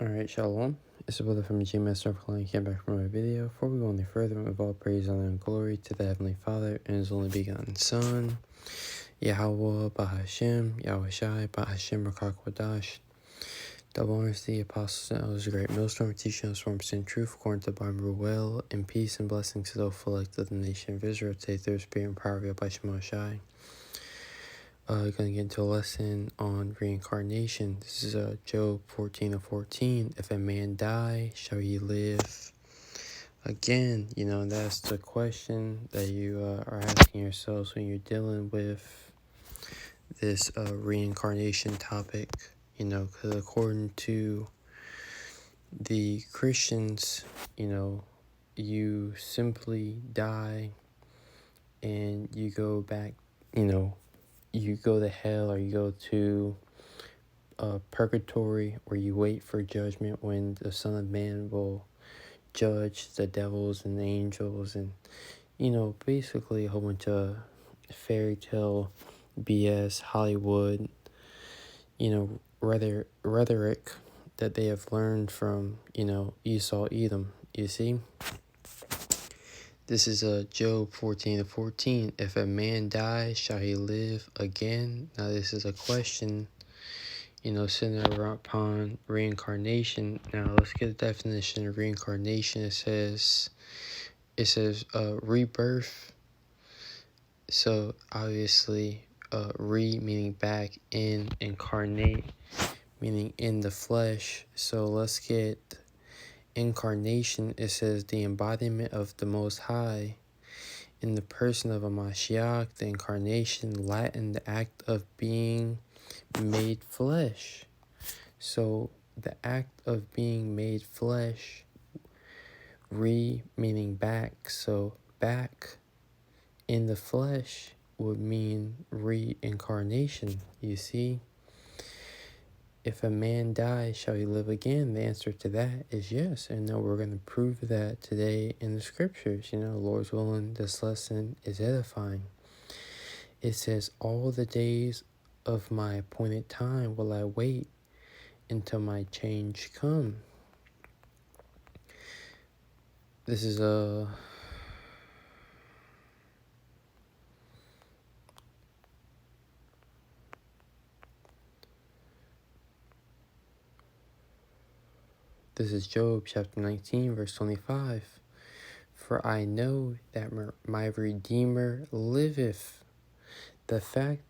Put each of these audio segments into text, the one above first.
Alright, Shalom. It's a brother from GMSNORTHCAROLINA. Came back from my video. Before we go any further, we give all praise, honor, and glory to the Heavenly Father and His only begotten Son, Yahweh Bahashem, Yahweh Shai, Bahashem Rakakwadash. Double honors to the apostles and elders, a great millstone, teaching us 1% truth, according to the Bible well, and peace and blessings to those elect of the nation of Israel, take their spirit and power of Yahweh Shai. Going to get into a lesson on reincarnation. This is Job 14:14. If a man die, shall he live again? That's the question that you are asking yourselves when you're dealing with this reincarnation topic. Because according to the Christians, you simply die and you go back, you go to hell, or you go to purgatory, where you wait for judgment when the Son of Man will judge the devils and the angels, and basically a whole bunch of fairy tale BS, Hollywood, rhetoric that they have learned from Esau Edom. You see, this is Job 14:14. If a man dies, shall he live again? Now this is a question, centered upon reincarnation. Now let's get a definition of reincarnation. It says rebirth. So obviously, re meaning back, in incarnate meaning in the flesh. So let's get incarnation. It says the embodiment of the Most High in the person of a Mashiach, the incarnation, Latin, the act of being made flesh. So the act of being made flesh, meaning back. So back in the flesh would mean reincarnation. You see, if a man dies, shall he live again? The answer to that is yes. And we're going to prove that today in the scriptures. Lord's willing, this lesson is edifying. It says, all the days of my appointed time will I wait until my change come. This is Job chapter 19, verse 25. For I know that my Redeemer liveth. The fact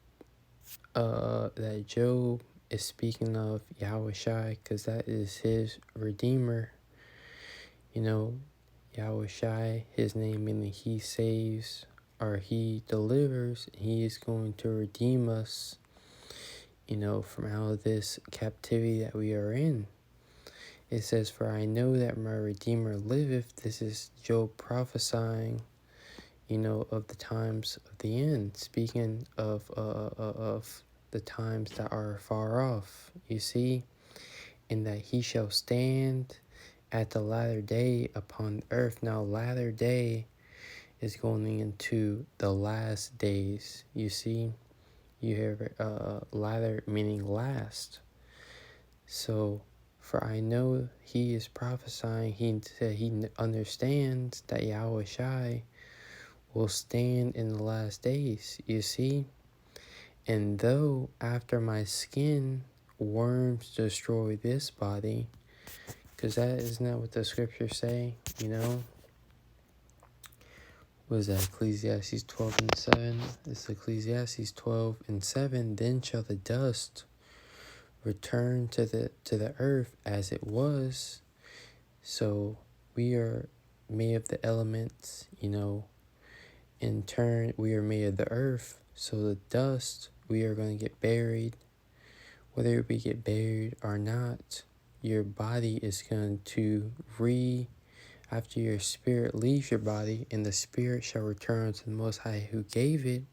that Job is speaking of Yahweh Shai, because that is his Redeemer. Yahweh Shai, his name meaning he saves, or he delivers. He is going to redeem us, from out of this captivity that we are in. It says, for I know that my Redeemer liveth. This is Job prophesying, of the times of the end, speaking of the times that are far off, you see, and that he shall stand at the latter day upon earth. Now, latter day is going into the last days, you see. You hear latter meaning last. So, for I know he is prophesying, he said he understands that Yahweh Shai will stand in the last days, you see. And though after my skin worms destroy this body, because that isn't that what the scriptures say, What is that, Ecclesiastes 12:7? It's Ecclesiastes 12:7. Then shall the dust return to the earth as it was. So we are made of the elements, in turn we are made of the earth. So the dust, we are going to get buried. Whether we get buried or not, your body is going to after your spirit leaves your body, and the spirit shall return to the Most High who gave it,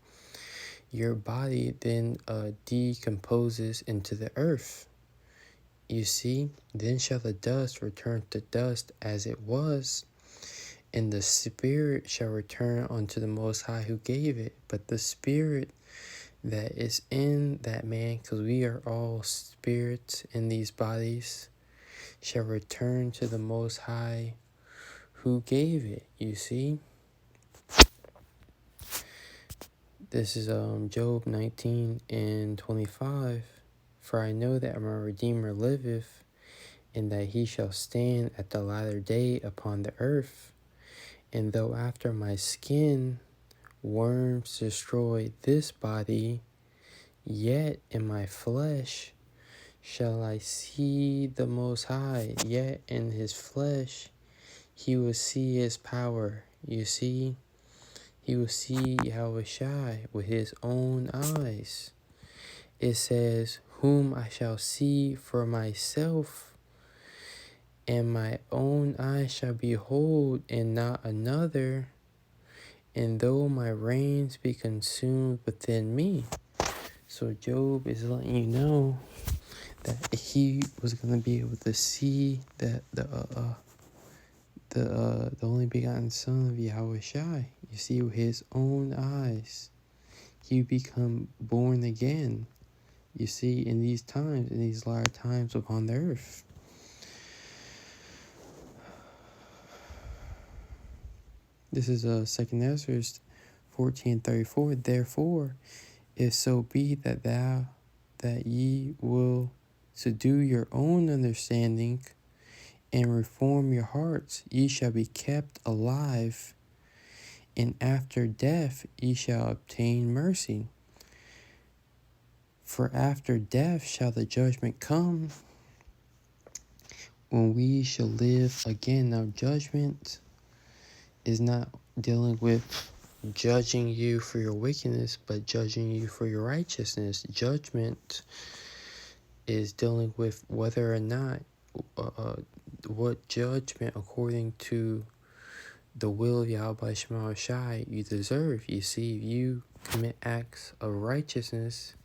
your body then decomposes into the earth. You see, then shall the dust return to dust as it was, and the spirit shall return unto the Most High who gave it. But the spirit that is in that man, because we are all spirits in these bodies, shall return to the Most High who gave it. You see? This is Job 19:25. For I know that my Redeemer liveth, and that he shall stand at the latter day upon the earth. And though after my skin worms destroy this body, yet in my flesh shall I see the Most High. Yet in his flesh he will see his power. You see, he will see Yahweh Shai with his own eyes. It says, whom I shall see for myself, and my own eyes shall behold, and not another. And though my reins be consumed within me. So Job is letting you know that he was going to be able to see that the only begotten Son of Yahweh Shai. You see, with his own eyes, he become born again. You see, in these times, in these latter times upon the earth. This is 2nd Ezra 14:34. Therefore, if so be that ye will subdue your own understanding and reform your hearts, ye shall be kept alive, and after death ye shall obtain mercy. For after death shall the judgment come, when we shall live again. Now, judgment is not dealing with judging you for your wickedness, but judging you for your righteousness. Judgment is dealing with whether or not what judgment according to the will of Yahweh Shema Shai you deserve. You see, if you commit acts of righteousness,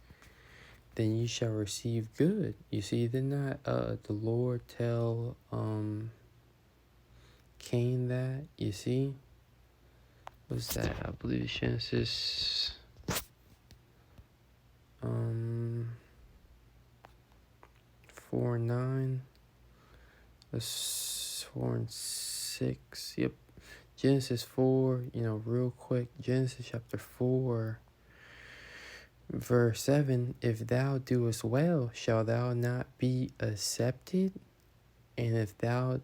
then you shall receive good. You see, did not the Lord tell Cain that? You see, what's that? I believe it's Genesis 4:9. 4:6. Yep. Genesis 4, real quick. Genesis chapter 4, verse 7. If thou doest well, shalt thou not be accepted? And if thou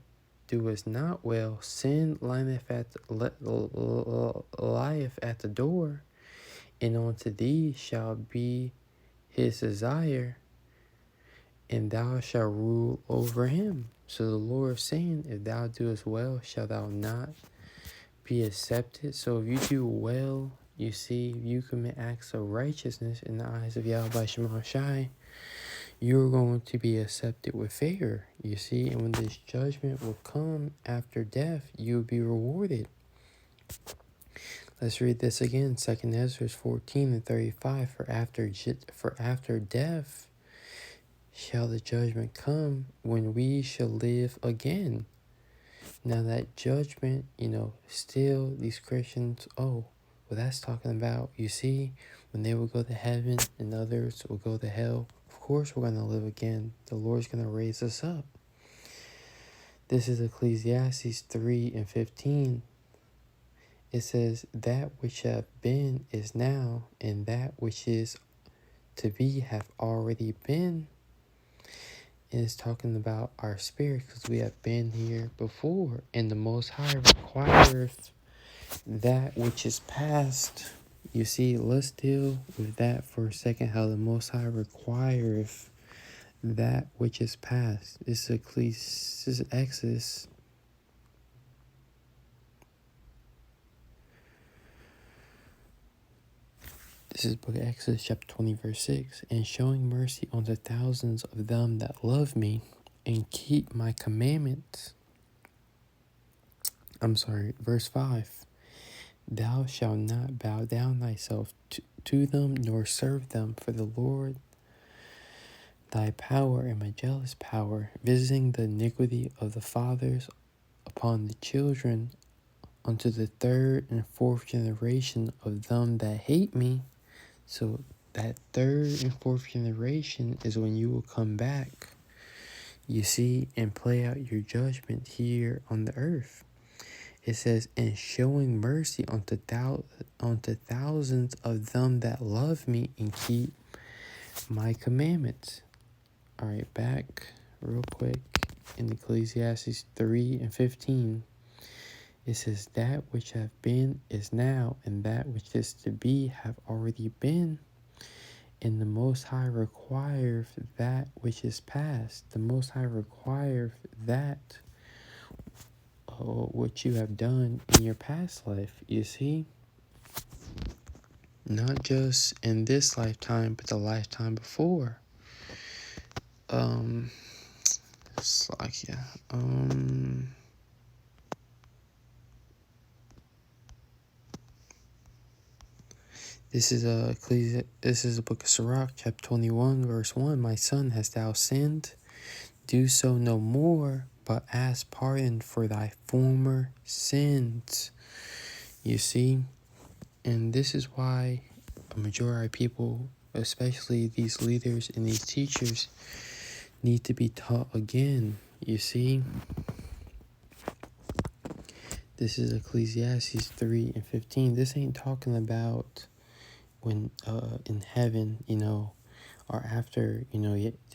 doest not well, sin lieth at the door, and unto thee shall be his desire, and thou shalt rule over him. So the Lord is saying, if thou doest well, shalt thou not be accepted. So if you do well, you see, if you commit acts of righteousness in the eyes of Yahweh Shema Shai, you're going to be accepted with favor. You see, and when this judgment will come after death, you'll be rewarded. Let's read this again. 2nd Ezra 14:35. For after death shall the judgment come, when we shall live again. Now that judgment, still these Christians, that's talking about, you see, when they will go to heaven and others will go to hell. Of course we're going to live again. The Lord's going to raise us up. This is Ecclesiastes 3:15. It says, that which hath been is now, and that which is to be hath already been. And it's talking about our spirit, because we have been here before, and the Most High requireth that which is past. You see, let's deal with that for a second, how the Most High requireth that which is past. This is Exodus. This is book of Exodus chapter 20 verse 6. And showing mercy unto thousands of them that love me and keep my commandments. Verse 5. Thou shalt not bow down thyself to them, nor serve them, for the Lord thy power and my jealous power, visiting the iniquity of the fathers upon the children unto the third and fourth generation of them that hate me. So that third and fourth generation is when you will come back. You see, and play out your judgment here on the earth. It says, and showing mercy unto thousands of them that love me and keep my commandments. All right, back real quick in Ecclesiastes 3:15. It says, that which have been is now, and that which is to be have already been. And the Most High requireth that which is past. The Most High requireth that what you have done in your past life. You see? Not just in this lifetime, but the lifetime before. It's like, yeah. This is the book of Sirach, chapter 21, verse 1. My son, hast thou sinned? Do so no more, but ask pardon for thy former sins. You see? And this is why a majority of people, especially these leaders and these teachers, need to be taught again. You see? This is Ecclesiastes 3:15. This ain't talking about when in heaven, or after,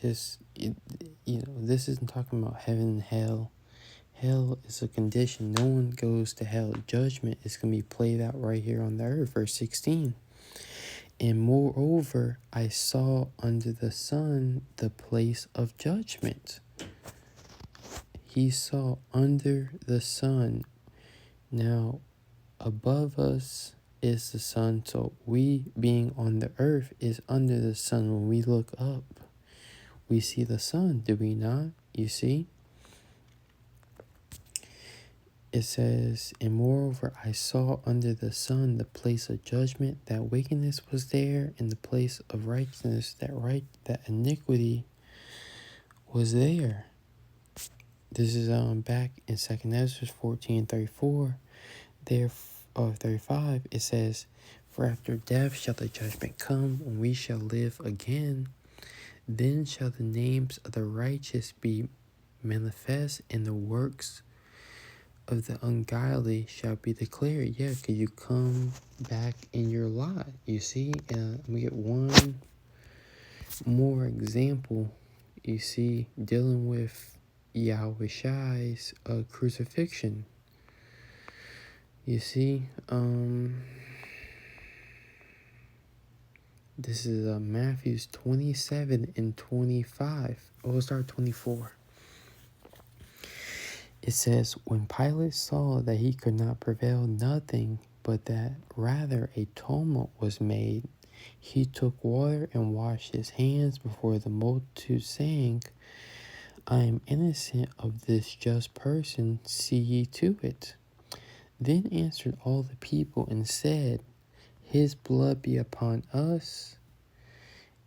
this isn't talking about heaven and hell. Hell is a condition. No one goes to hell. Judgment is going to be played out right here on the earth. Verse 16. And moreover, I saw under the sun the place of judgment. He saw under the sun. Now, above us is the sun, so we being on the earth is under the sun. When we look up, we see the sun, do we not? You see? It says, and moreover, I saw under the sun the place of judgment, that wickedness was there, and the place of righteousness, that iniquity was there. This is back in 2 Ezra 14:34. There 35, it says, for after death shall the judgment come, when we shall live again. Then shall the names of the righteous be manifest, and the works of the ungodly shall be declared. Yeah, because you come back in your lot. You see, let me get one more example. You see, dealing with Yahweh Shai's crucifixion. You see, this is Matthew 27:25. We'll start 24. It says, when Pilate saw that he could not prevail nothing, but that rather a tumult was made, he took water and washed his hands before the multitude, saying, I am innocent of this just person, see ye to it. Then answered all the people and said, his blood be upon us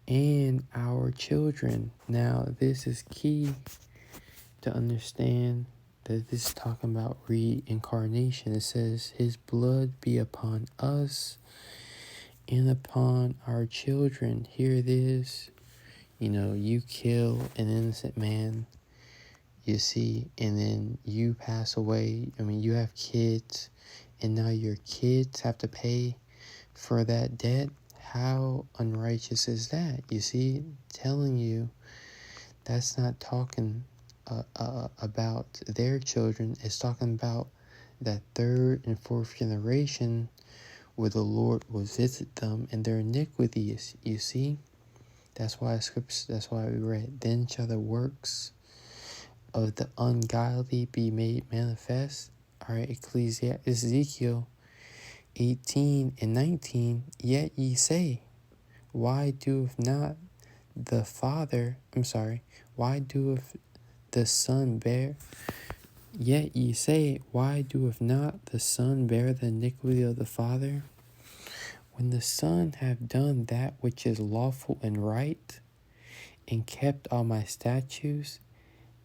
and our children. Now, this is key to understand that this is talking about reincarnation. It says, his blood be upon us and upon our children. Here it is. You kill an innocent man, you see, and then you pass away. You have kids, and now your kids have to pay for that debt. How unrighteous is that? You see, telling you that's not talking about their children. It's talking about that third and fourth generation where the Lord will visit them and their iniquities. You see, that's why we read, then shall the works of the ungodly be made manifest. All right, Ezekiel 18:19. Yet ye say, why doeth not the Father? Why doeth the Son bear? Yet ye say, why doeth not the Son bear the iniquity of the Father? When the Son have done that which is lawful and right, and kept all my statutes,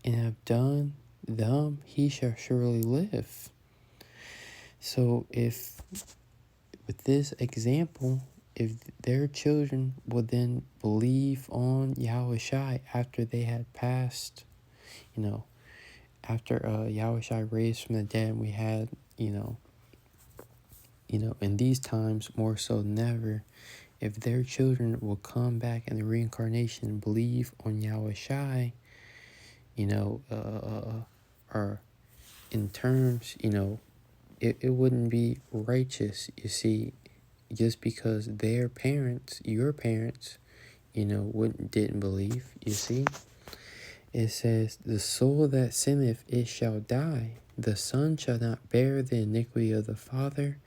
and have done them, he shall surely live. So if, with this example, if their children would then believe on Yahweh Shai after they had passed, You know, after Yahushua raised from the dead, we had, in these times more so than ever, if their children will come back in the reincarnation and believe on Yahushua, or in terms, it wouldn't be righteous, you see, just because their parents, your parents, didn't believe, you see. It says, the soul that sinneth, it shall die. The son shall not bear the iniquity of the father,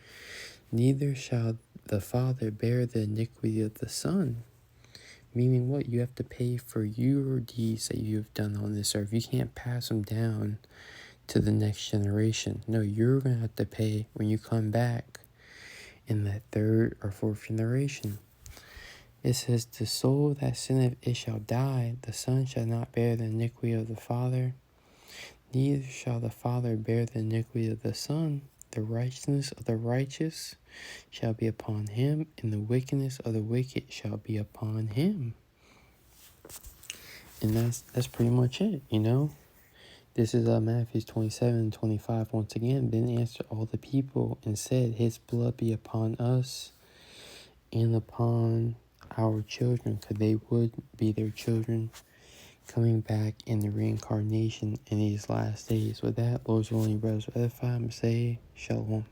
neither shall the father bear the iniquity of the son. Meaning what? You have to pay for your deeds that you have done on this earth. You can't pass them down to the next generation. No, you're going to have to pay when you come back in that third or fourth generation. It says, the soul that sinneth, it shall die. The son shall not bear the iniquity of the father, neither shall the father bear the iniquity of the son. The righteousness of the righteous shall be upon him, and the wickedness of the wicked shall be upon him. And that's pretty much it, This is Matthew 27:25. Once again, then answered all the people and said, his blood be upon us and upon our children, because they would be their children coming back in the reincarnation in these last days. With that, Lord's willing, brothers, edify, and say, Shalom.